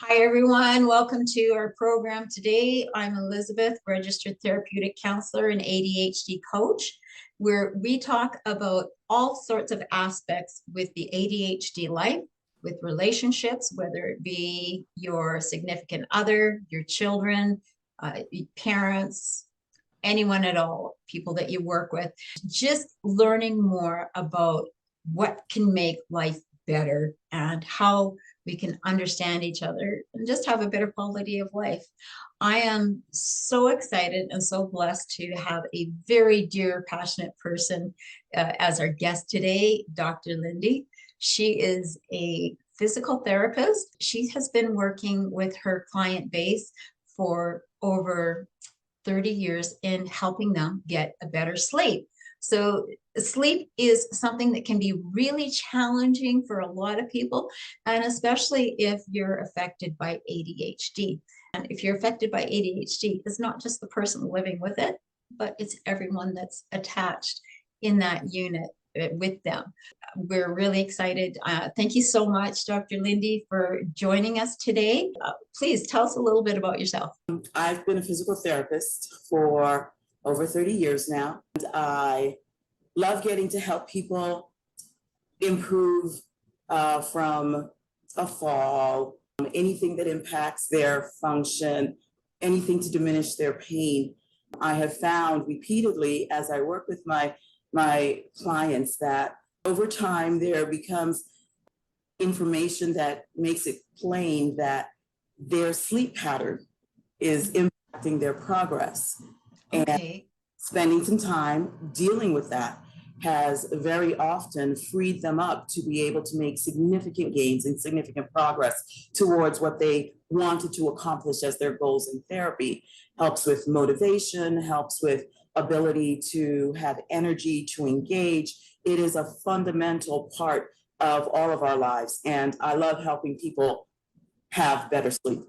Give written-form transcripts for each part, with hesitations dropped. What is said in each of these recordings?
Hi, everyone. Welcome to our program today. I'm Elizabeth, registered therapeutic counselor and ADHD coach, where we talk about all sorts of aspects with the ADHD life, with relationships, whether it be your significant other, your children, parents, anyone at all, people that you work with, just learning more about what can make life better and how we can understand each other and just have a better quality of life. I am so excited and so blessed to have a very dear, passionate person as our guest today, Dr. Lindy. She is a physical therapist. She has been working with her client base for over 30 years in helping them get a better sleep. So sleep is something that can be really challenging for a lot of people, and especially if you're affected by ADHD. And if you're affected by ADHD, it's not just the person living with it, but it's everyone that's attached in that unit with them. We're really excited. Thank you so much, Dr. Lindy, for joining us today. Please tell us a little bit about yourself. I've been a physical therapist for over 30 years now. And I love getting to help people improve from a fall, anything that impacts their function, anything to diminish their pain. I have found repeatedly as I work with my clients that over time there becomes information that makes it plain that their sleep pattern is impacting their progress. Okay. And spending some time dealing with that has very often freed them up to be able to make significant gains and significant progress towards what they wanted to accomplish as their goals in therapy. Helps with motivation, helps with ability to have energy to engage. It is a fundamental part of all of our lives. And I love helping people have better sleep.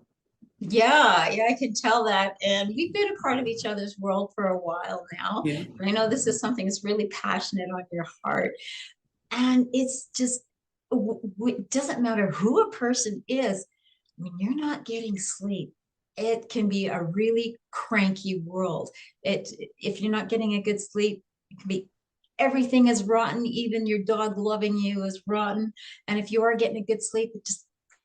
Yeah, I can tell that. And we've been a part of each other's world for a while now. Yeah. And I know this is something that's really passionate on your heart. And it's just, it doesn't matter who a person is, when you're not getting sleep, it can be a really cranky world. If you're not getting a good sleep, it can be everything is rotten, even your dog loving you is rotten. And if you are getting a good sleep,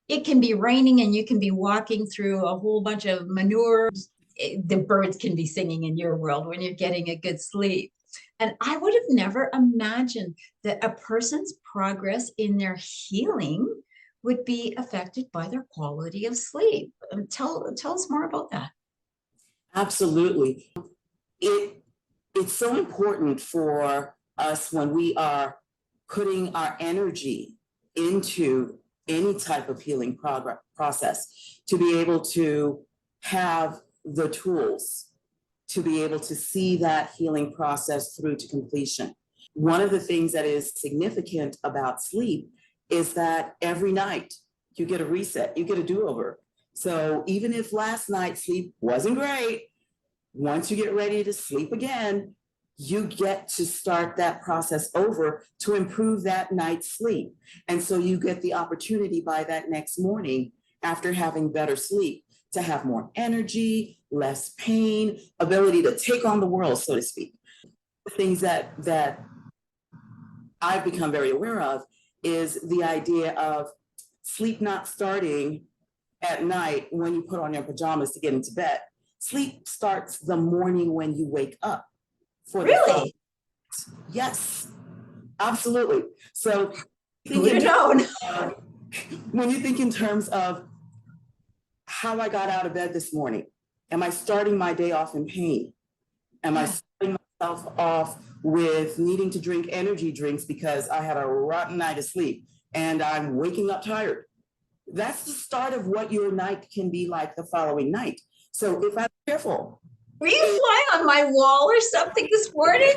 it can be raining and you can be walking through a whole bunch of manure. The birds can be singing in your world when you're getting a good sleep. And I would have never imagined that a person's progress in their healing would be affected by their quality of sleep. Tell us more about that. Absolutely. It's so important for us when we are putting our energy into any type of healing process to be able to have the tools to be able to see that healing process through to completion. One of the things that is significant about sleep is that every night you get a reset, you get a do-over. So even if last night's sleep wasn't great, once you get ready to sleep again, you get to start that process over to improve that night's sleep. And so you get the opportunity by that next morning, after having better sleep, to have more energy, less pain, ability to take on the world, so to speak. The things that I've become very aware of is the idea of sleep not starting at night when you put on your pajamas to get into bed. Sleep starts the morning when you wake up. Really? Yes, absolutely. So When you think in terms of how I got out of bed this morning, am I starting my day off in pain? Am I starting myself off with needing to drink energy drinks because I had a rotten night of sleep and I'm waking up tired? That's the start of what your night can be like the following night. So if I'm careful. Were you flying on my wall or something this morning?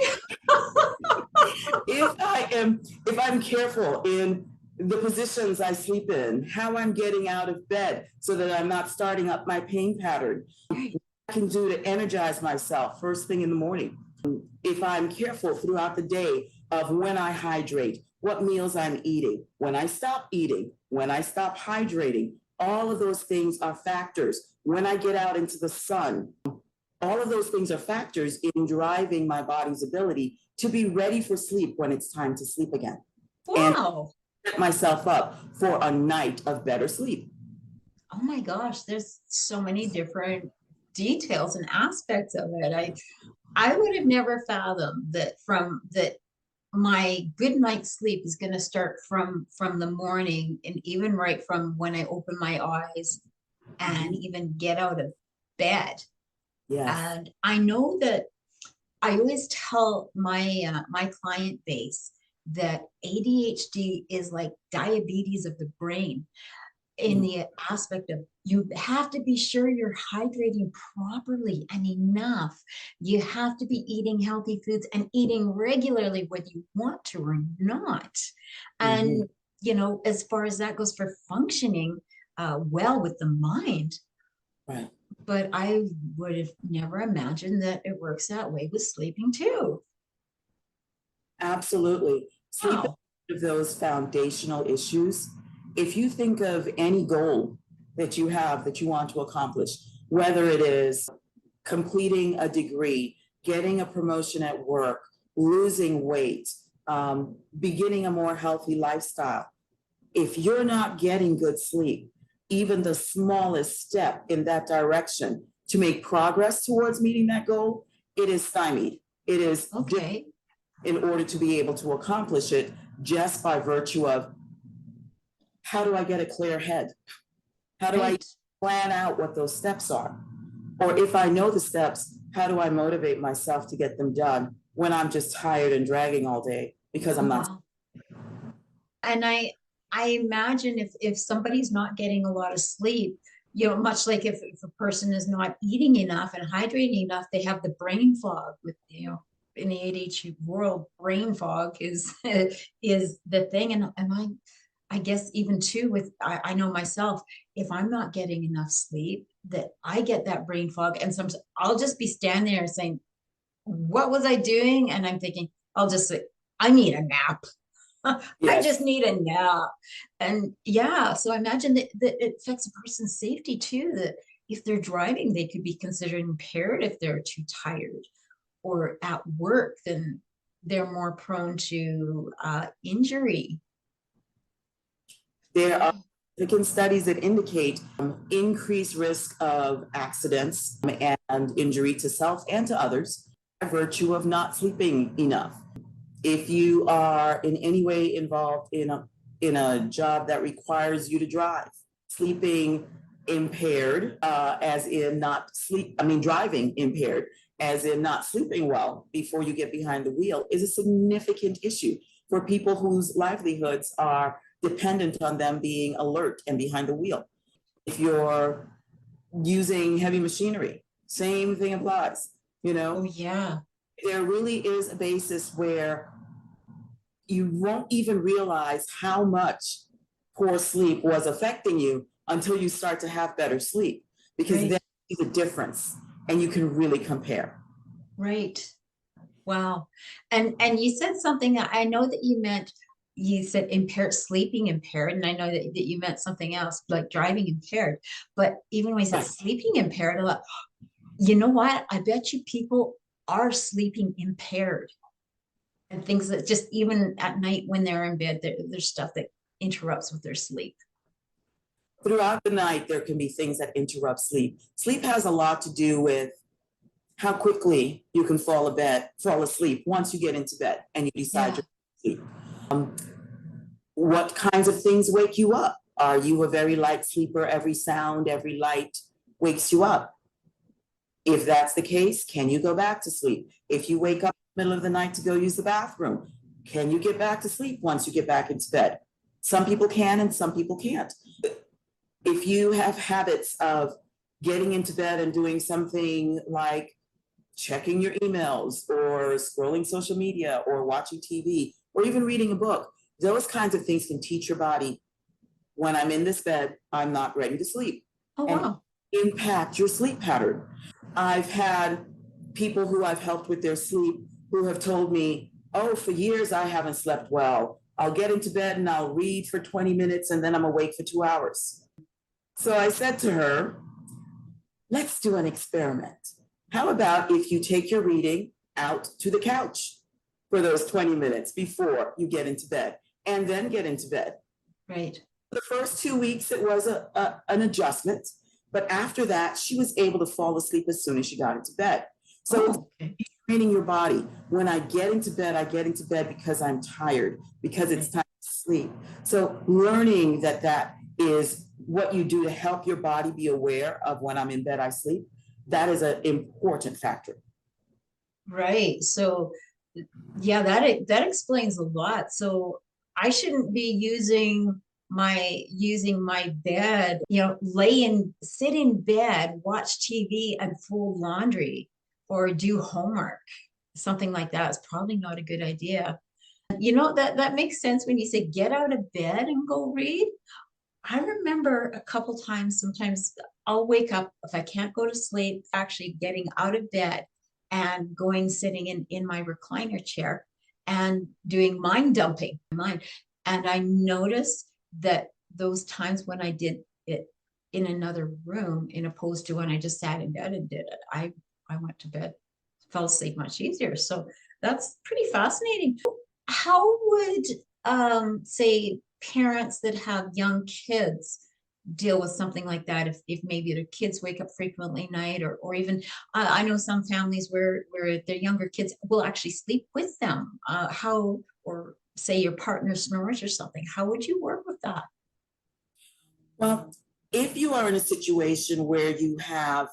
If I'm careful in the positions I sleep in, how I'm getting out of bed so that I'm not starting up my pain pattern, what I can do to energize myself first thing in the morning. If I'm careful throughout the day of when I hydrate, what meals I'm eating, when I stop eating, when I stop hydrating, All of those things are factors. When I get out into the sun, all of those things are factors in driving my body's ability to be ready for sleep when it's time to sleep again. And Wow. set myself up for a night of better sleep. Oh my gosh, there's so many different details and aspects of it. I would have never fathomed that my good night's sleep is going to start from the morning, and even right from when I open my eyes and even get out of bed. Yes. And I know that I always tell my client base that ADHD is like diabetes of the brain, in the aspect of you have to be sure you're hydrating properly and enough. You have to be eating healthy foods and eating regularly, whether you want to or not. And, you know, as far as that goes for functioning well with the mind. Right. But I would have never imagined that it works that way with sleeping too. Absolutely. Sleep is Wow. one of those foundational issues. If you think of any goal that you have that you want to accomplish, whether it is completing a degree, getting a promotion at work, losing weight, beginning a more healthy lifestyle, if you're not getting good sleep, even the smallest step in that direction to make progress towards meeting that goal, it is stymied. It is Okay. in order to be able to accomplish it just by virtue of how do I get a clear head? How do I Right. plan out what those steps are? Or if I know the steps, how do I motivate myself to get them done when I'm just tired and dragging all day because Oh, I'm not? wow. And I imagine if somebody's not getting a lot of sleep, you know, much like if a person is not eating enough and hydrating enough, they have the brain fog with, you know, in the ADHD world, brain fog is is the thing. And I guess even too with I know myself, if I'm not getting enough sleep, that I get that brain fog. And sometimes I'll just be standing there saying, what was I doing? And I'm thinking, I'll just say, I need a nap. I Yes, just need a nap. And yeah, so I imagine that it affects a person's safety too, that if they're driving, they could be considered impaired if they're too tired, or at work, then they're more prone to injury. there are Yeah. significant studies that indicate increased risk of accidents and injury to self and to others by virtue of not sleeping enough. If you are in any way involved in a job that requires you to drive, sleeping impaired, as in not sleep, I mean, driving impaired, as in not sleeping well before you get behind the wheel, is a significant issue for people whose livelihoods are dependent on them being alert and behind the wheel. If you're using heavy machinery, same thing applies. You Oh, know, yeah. there really is a basis where you won't even realize how much poor sleep was affecting you until you start to have better sleep, because Right. then you see the difference and you can really compare. Right. Wow. And you said something that I know that you meant, you said impaired, sleeping impaired, and I know that you meant something else, like driving impaired. But even when you said Right. sleeping impaired, I thought, you know what? I bet you people are sleeping impaired, and things that just even at night when they're in bed, there's stuff that interrupts with their sleep. Throughout the night, there can be things that interrupt sleep. Sleep has a lot to do with how quickly you can fall asleep once you get into bed and you decide Yeah. to sleep. What kinds of things wake you up? Are you a very light sleeper? Every sound, every light wakes you up. If that's the case, can you go back to sleep? If you wake up in the middle of the night to go use the bathroom, can you get back to sleep once you get back into bed? Some people can and some people can't. If you have habits of getting into bed and doing something like checking your emails or scrolling social media or watching TV or even reading a book, those kinds of things can teach your body, when I'm in this bed, I'm not ready to sleep, Oh, and wow. impact your sleep pattern. I've had people who I've helped with their sleep who have told me, oh, for years I haven't slept well. I'll get into bed and I'll read for 20 minutes and then I'm awake for 2 hours. So I said to her, let's do an experiment. How about if you take your reading out to the couch for those 20 minutes before you get into bed and then get into bed? Right. The first 2 weeks, it was an adjustment. But after that, she was able to fall asleep as soon as she got into bed. So Okay. it's training your body. When I get into bed, I get into bed because I'm tired, because it's time to sleep. So learning that that is what you do to help your body be aware of when I'm in bed, I sleep, that is an important factor. Right. So yeah, that explains a lot. So I shouldn't be using my bed, sit in bed, watch TV and fold laundry or do homework. Something like that is probably not a good idea. That makes sense when you say get out of bed and go read. I remember a couple times, sometimes I'll wake up if I can't go to sleep, actually getting out of bed and going sitting in my recliner chair and doing mind dumping mind. And I noticed that those times when I did it in another room, in opposed to when I just sat in bed and did it, I went to bed, fell asleep much easier. So that's pretty fascinating. How would say parents that have young kids deal with something like that if maybe their kids wake up frequently at night or even I know some families where their younger kids will actually sleep with them, how or say your partner snores or something, how would you work with that? Well, if you are in a situation where you have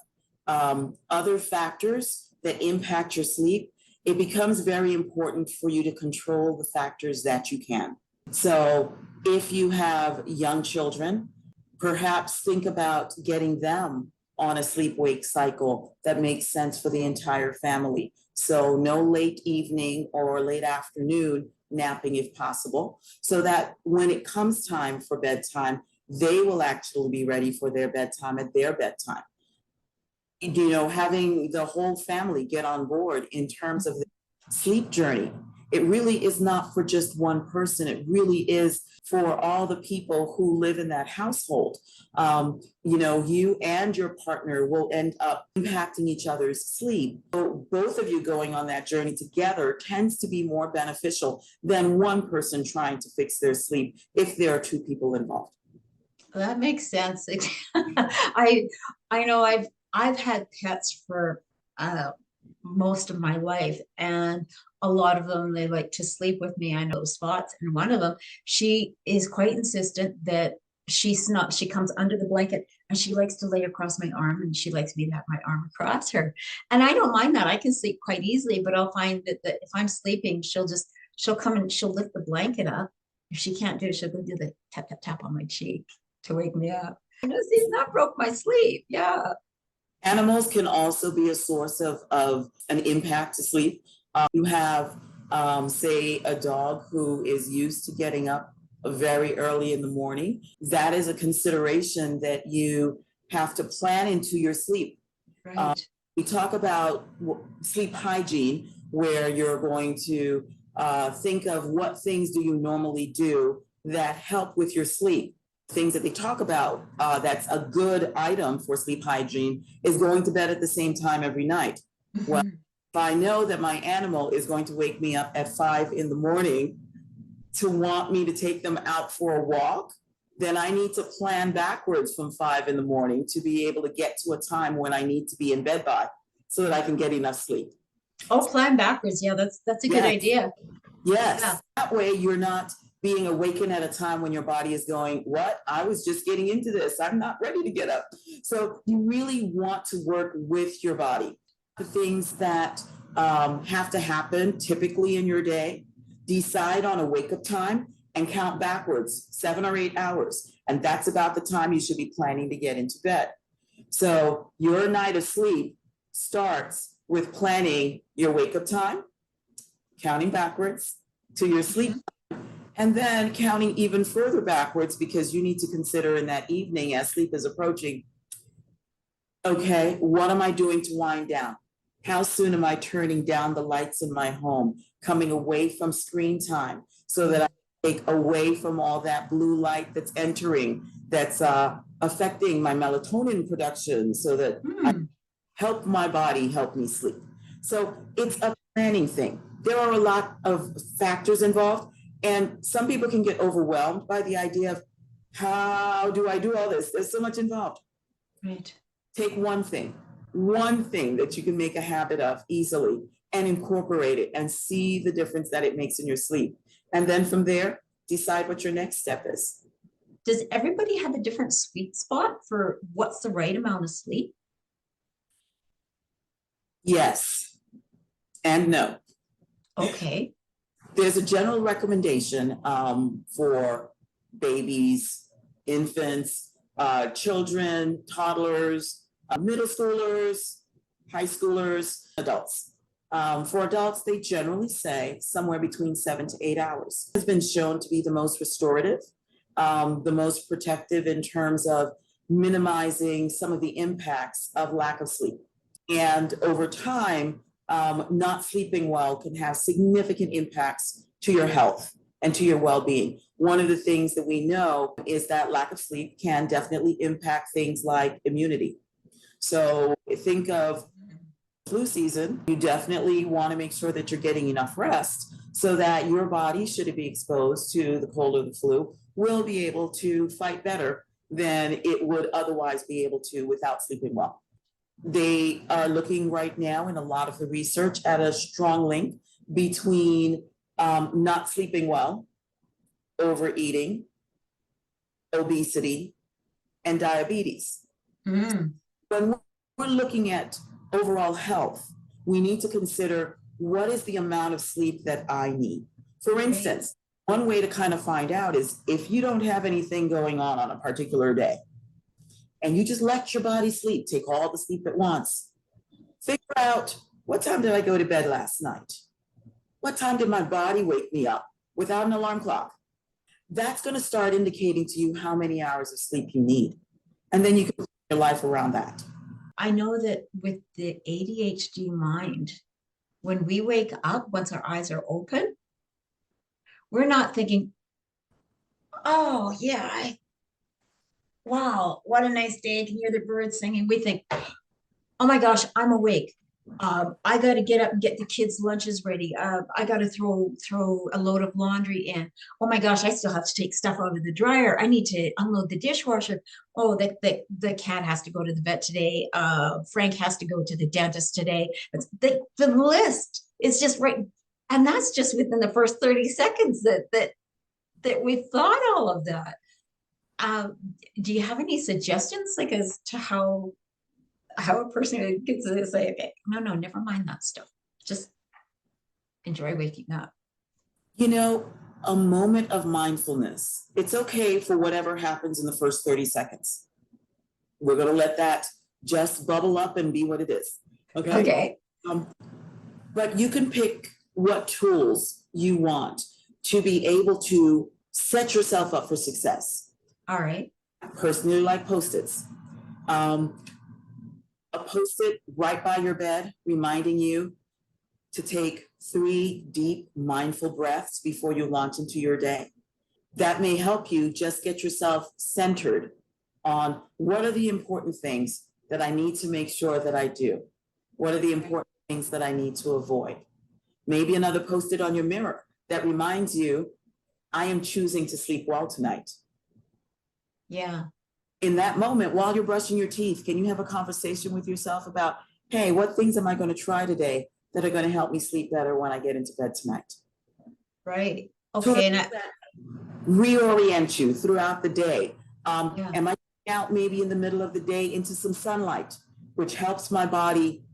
other factors that impact your sleep, it becomes very important for you to control the factors that you can. So if you have young children, perhaps think about getting them on a sleep-wake cycle that makes sense for the entire family. So no late evening or late afternoon napping if possible, so that when it comes time for bedtime, they will actually be ready for their bedtime at their bedtime. Having the whole family get on board in terms of the sleep journey. It really is not for just one person. It really is for all the people who live in that household. You and your partner will end up impacting each other's sleep. So both of you going on that journey together tends to be more beneficial than one person trying to fix their sleep if there are two people involved. That makes sense. I know I've had pets for most of my life, and a lot of them they like to sleep with me. I know spots, and one of them, she is quite insistent that she comes under the blanket and she likes to lay across my arm and she likes me to have my arm across her. And I don't mind that. I can sleep quite easily, but I'll find that if I'm sleeping, she'll come and she'll lift the blanket up. If she can't do it, she'll go do the tap tap tap on my cheek to wake me up. See, that broke my sleep. Yeah. Animals can also be a source of an impact to sleep. You have, say, a dog who is used to getting up very early in the morning. That is a consideration that you have to plan into your sleep. Right. We talk about sleep hygiene, where you're going to think of what things do you normally do that help with your sleep. Things that they talk about that's a good item for sleep hygiene is going to bed at the same time every night. Well, if I know that my animal is going to wake me up at 5 a.m. to want me to take them out for a walk, then I need to plan backwards from 5 a.m. to be able to get to a time when I need to be in bed by, so that I can get enough sleep. Oh, plan backwards. Yeah, that's a good idea. Yes. Yeah. That way you're not being awakened at a time when your body is going, what? I was just getting into this. I'm not ready to get up. So you really want to work with your body. The things that have to happen typically in your day, decide on a wake-up time and count backwards 7 or 8 hours. And that's about the time you should be planning to get into bed. So your night of sleep starts with planning your wake-up time, counting backwards to your sleep, and then counting even further backwards, because you need to consider in that evening as sleep is approaching, okay, what am I doing to wind down? How soon am I turning down the lights in my home, coming away from screen time so that I take away from all that blue light that's entering, that's affecting my melatonin production so that I help my body help me sleep. So it's a planning thing. There are a lot of factors involved, and some people can get overwhelmed by the idea of, how do I do all this? There's so much involved. Right. Take one thing that you can make a habit of easily and incorporate it and see the difference that it makes in your sleep. And then from there, decide what your next step is. Does everybody have a different sweet spot for what's the right amount of sleep? Yes and no. Okay. There's a general recommendation for babies, infants, children, toddlers, middle schoolers, high schoolers, adults. For adults, they generally say somewhere between 7 to 8 hours. It has been shown to be the most restorative, the most protective in terms of minimizing some of the impacts of lack of sleep. And over time, not sleeping well can have significant impacts to your health and to your well-being. One of the things that we know is that lack of sleep can definitely impact things like immunity. So think of flu season, you definitely want to make sure that you're getting enough rest so that your body, should it be exposed to the cold or the flu, will be able to fight better than it would otherwise be able to without sleeping well. They are looking right now in a lot of the research at a strong link between not sleeping well, overeating, obesity, and diabetes. When we're looking at overall health, we need to consider, what is the amount of sleep that I need? For instance, one way to kind of find out is, if you don't have anything going on a particular day, and you just let your body sleep, take all the sleep at once, figure out, what time did I go to bed last night? What time did my body wake me up without an alarm clock? That's going to start indicating to you how many hours of sleep you need. And then you can put your life around that. I know that with the ADHD mind, when we wake up, once our eyes are open, we're not thinking, oh yeah, wow, what a nice day. I can hear the birds singing. We think, oh my gosh, I'm awake. I got to get up and get the kids' lunches ready. I got to throw a load of laundry in. Oh my gosh, I still have to take stuff out of the dryer. I need to unload the dishwasher. Oh, the cat has to go to the vet today. Frank has to go to the dentist today. The list is just right, and that's just within the first 30 seconds that we've thought all of that. Do you have any suggestions, like, as to how a person gets to say, okay, no, never mind that stuff. Just enjoy waking up. You know, a moment of mindfulness. It's okay for whatever happens in the first 30 seconds. We're going to let that just bubble up and be what it is. Okay. But you can pick what tools you want to be able to set yourself up for success. All right. I personally like Post-its. A Post-it right by your bed, reminding you to take 3 deep, mindful breaths before you launch into your day. That may help you just get yourself centered on, what are the important things that I need to make sure that I do? What are the important things that I need to avoid? Maybe another Post-it on your mirror that reminds you, I am choosing to sleep well tonight. Yeah. In that moment, while you're brushing your teeth, can you have a conversation with yourself about, hey, what things am I going to try today that are going to help me sleep better when I get into bed tonight? Right. Okay. And reorient you throughout the day. Yeah. Am I out maybe in the middle of the day into some sunlight, which helps my body,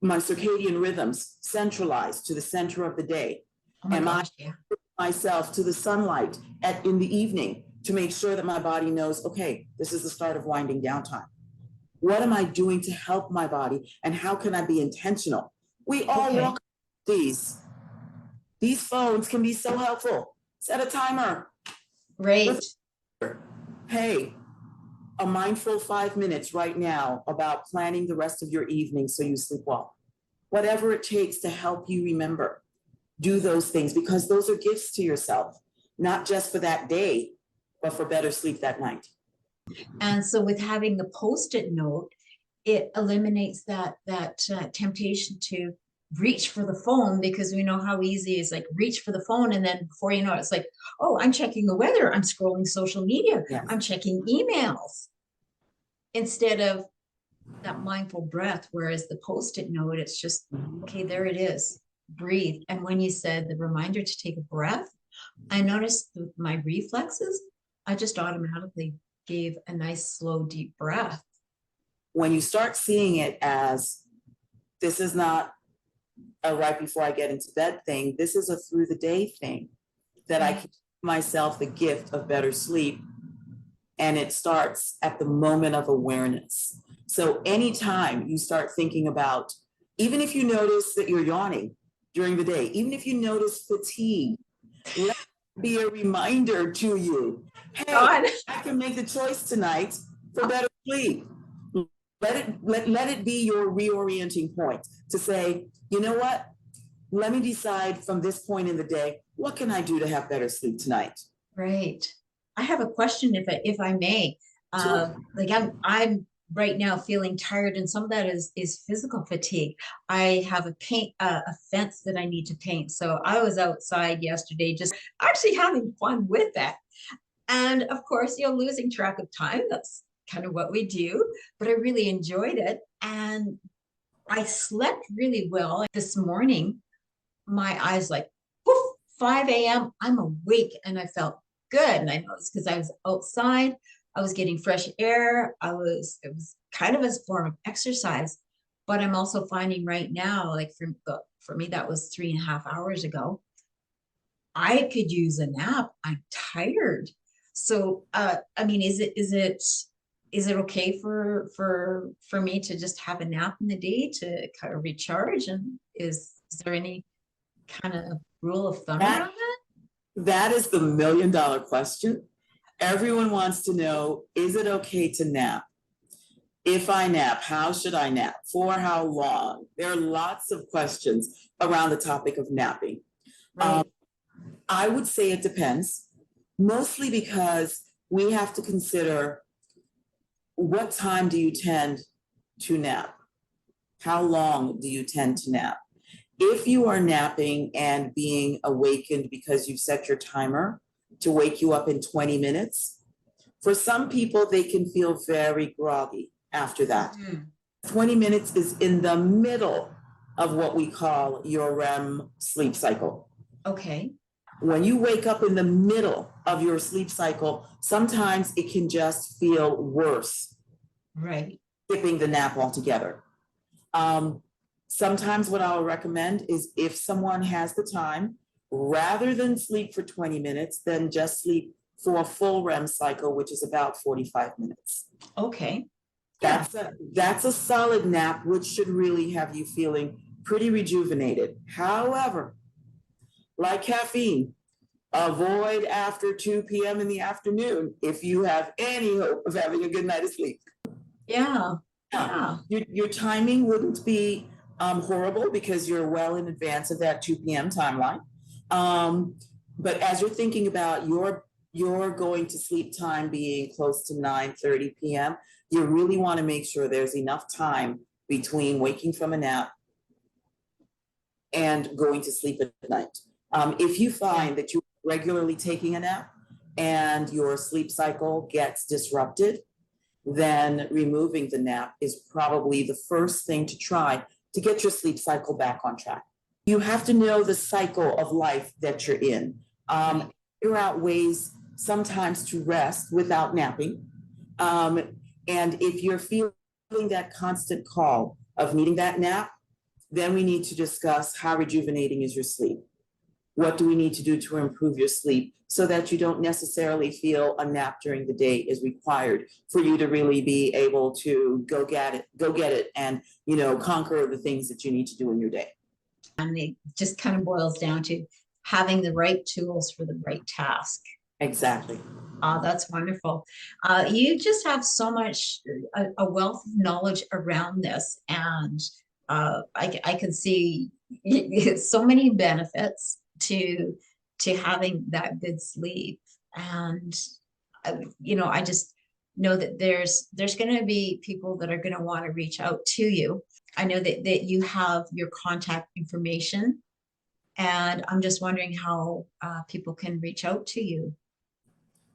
my circadian rhythms centralize to the center of the day? Oh my am gosh, I yeah. myself to the sunlight in the evening to make sure that my body knows, okay, this is the start of winding down time? What am I doing to help my body, and how can I be intentional? We all walk these. These phones can be so helpful. Set a timer. Right. Hey, a mindful 5 minutes right now about planning the rest of your evening so you sleep well. Whatever it takes to help you remember, do those things, because those are gifts to yourself, not just for that day, but for better sleep that night. And so with having the Post-it note, it eliminates that temptation to reach for the phone, because we know how easy it's like reach for the phone, and then before you know it, it's like, oh, I'm checking the weather, I'm scrolling social media, Yes. I'm checking emails, instead of that mindful breath. Whereas the Post-it note, it's just, okay, there it is, breathe. And when you said the reminder to take a breath, I noticed with my reflexes, I just automatically gave a nice slow deep breath. When you start seeing it as, this is not a right before I get into bed thing, this is a through the day thing, that I can give myself the gift of better sleep. And it starts at the moment of awareness. So anytime you start thinking about, even if you notice that you're yawning during the day, even if you notice fatigue, let it be a reminder to you, hey, God. I can make the choice tonight for better sleep. Let it be your reorienting point to say, you know what? Let me decide from this point in the day, what can I do to have better sleep tonight? Right. I have a question, if I may. Sure. Like I'm right now feeling tired, and some of that is physical fatigue. I have a fence that I need to paint. So I was outside yesterday, just actually having fun with that. And of course, losing track of time. That's kind of what we do, but I really enjoyed it. And I slept really well this morning. My eyes like, poof, 5 a.m. I'm awake, and I felt good. And I know it's because I was outside, I was getting fresh air. It was kind of a form of exercise. But I'm also finding right now, like for me, that was 3.5 hours ago, I could use a nap. I'm tired. So I mean, is it okay for me to just have a nap in the day to kind of recharge? And is there any kind of rule of thumb around that? That is the $1,000,000 question. Everyone wants to know, is it okay to nap? If I nap, how should I nap? For how long? There are lots of questions around the topic of napping. Right. I would say it depends, mostly because we have to consider, what time do you tend to nap? How long do you tend to nap? If you are napping and being awakened because you've set your timer to wake you up in 20 minutes, for some people, they can feel very groggy after that. 20 minutes is in the middle of what we call your REM sleep cycle. Okay. When you wake up in the middle of your sleep cycle, sometimes it can just feel worse. Right. Skipping the nap altogether. Sometimes what I'll recommend is, if someone has the time, rather than sleep for 20 minutes, then just sleep for a full REM cycle, which is about 45 minutes. Okay. Yeah. That's a solid nap, which should really have you feeling pretty rejuvenated. However, like caffeine, avoid after 2 p.m. in the afternoon if you have any hope of having a good night of sleep. Yeah. Yeah. Your timing wouldn't be horrible, because you're well in advance of that 2 p.m. timeline. But as you're thinking about your going to sleep time being close to 9:30 p.m., you really want to make sure there's enough time between waking from a nap and going to sleep at night. If you find that you're regularly taking a nap and your sleep cycle gets disrupted, then removing the nap is probably the first thing to try to get your sleep cycle back on track. You have to know the cycle of life that you're in. Figure out ways sometimes to rest without napping. And if you're feeling that constant call of needing that nap, then we need to discuss, how rejuvenating is your sleep? What do we need to do to improve your sleep so that you don't necessarily feel a nap during the day is required for you to really be able to go get it and, conquer the things that you need to do in your day. And it just kind of boils down to having the right tools for the right task. Exactly. That's wonderful. You just have so much, a wealth of knowledge around this. And I can see so many benefits to having that good sleep. And I know that there's going to be people that are going to want to reach out to you. I know that you have your contact information, and I'm just wondering how people can reach out to you.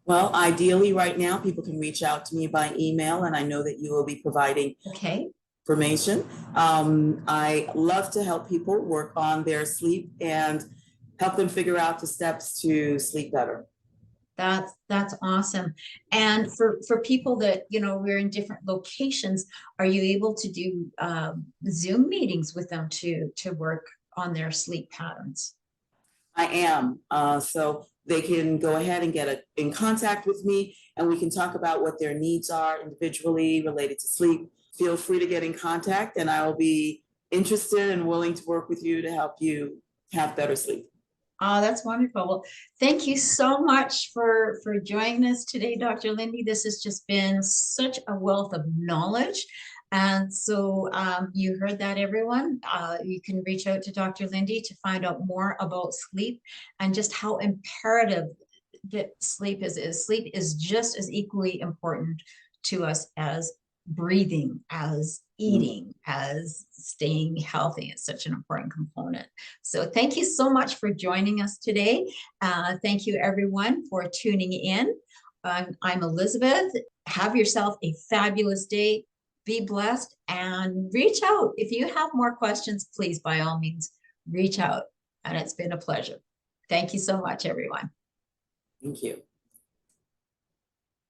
Well, ideally, right now, people can reach out to me by email, and I know that you will be providing Okay. information. I love to help people work on their sleep and help them figure out the steps to sleep better. That's awesome. And for people that, we're in different locations, are you able to do Zoom meetings with them to work on their sleep patterns? I am. So they can go ahead and get in contact with me, and we can talk about what their needs are individually related to sleep. Feel free to get in contact, and I will be interested and willing to work with you to help you have better sleep. Oh, that's wonderful. Well, thank you so much for joining us today, Dr. Lindy. This has just been such a wealth of knowledge. And so you heard that, everyone. You can reach out to Dr. Lindy to find out more about sleep and just how imperative that sleep is. Sleep is just as equally important to us as breathing, as eating, as staying healthy. Is such an important component. So thank you so much for joining us today. Thank you, everyone, for tuning in. I'm Elizabeth. Have yourself a fabulous day. Be blessed and reach out. If you have more questions, please, by all means, reach out. And it's been a pleasure. Thank you so much, everyone. Thank you.